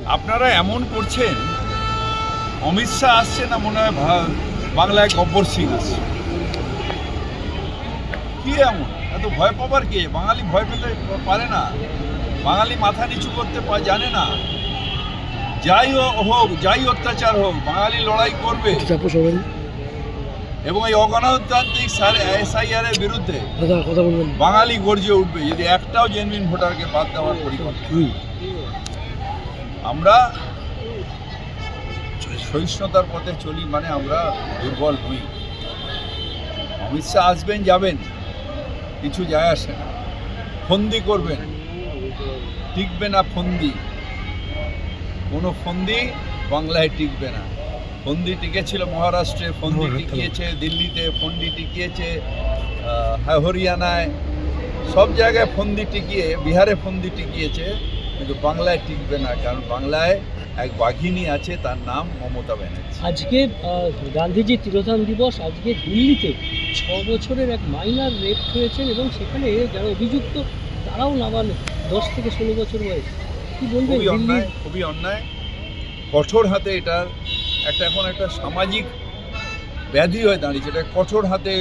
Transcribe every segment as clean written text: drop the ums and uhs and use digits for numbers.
আপনারা এমন করছেন, অমিত শাহ আসছে না মনে হয় বাংলায় গব্বর সিং আসছে। কি এমন এত ভয় পাবার কে? বাঙালি ভয় পেতে পারে না, বাঙালি মাথা নিচু করতে জানে না। যাই হোক, যাই অত্যাচার হোক, বাঙালি লড়াই করবে এবং এই অগণতান্ত্রিক SIR এর বিরুদ্ধে বাঙালি গর্জে উঠবে যদি একটাও জেনুইন ভোটারকে বাদ দেওয়ার পরিকল্পনা। আমরা সহিষ্ণুতার পথে চলি, মানে আমরা দুর্বল নই। অমিত শাহ আসবেন যাবেন, কিছু যায় আসে না। ফন্দি করবেন, টিকবে না ফন্দি, কোনো ফন্দি বাংলায় টিকবে না। ফন্দি টিকেছিল মহারাষ্ট্রে, ফন্দি টিকিয়েছে দিল্লিতে, ফন্দি টিকিয়েছে হরিয়ানায়, সব জায়গায় ফন্দি টিকিয়ে, বিহারে ফন্দি টিকিয়েছে, কিন্তু বাংলায় টিকবে না। কারণ বাংলায় এক বাঘিনী আছে, তার নাম মমতা ব্যানার্জি। আজকে গান্ধীজি তিরোধান দিবস, আজকে দিল্লিতে 6 বছরের এক মাইনার রেপ হয়েছেন এবং সেখানে যারা অভিযুক্ত তারাও নাবালক, 10 থেকে 16 বছর বয়স। কি বলবেন? খুবই অন্যায়, খুবই অন্যায়। কঠোর হাতে এটার এখন একটা সামাজিক ব্যাধি হয়ে দাঁড়িয়েছে। এটা কঠোর হাতে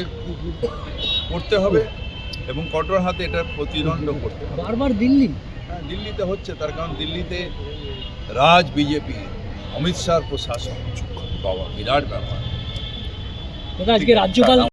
করতে হবে এবং কঠোর হাতে এটার প্রতিদণ্ড করতে হবে। বারবার দিল্লি, হ্যাঁ, দিল্লিতে হচ্ছে, তার কারণ দিল্লিতে রাজ বিজেপি, অমিত শাহর প্রশাসন, বাবা বিরাট ব্যাপার। আজকে রাজ্যপাল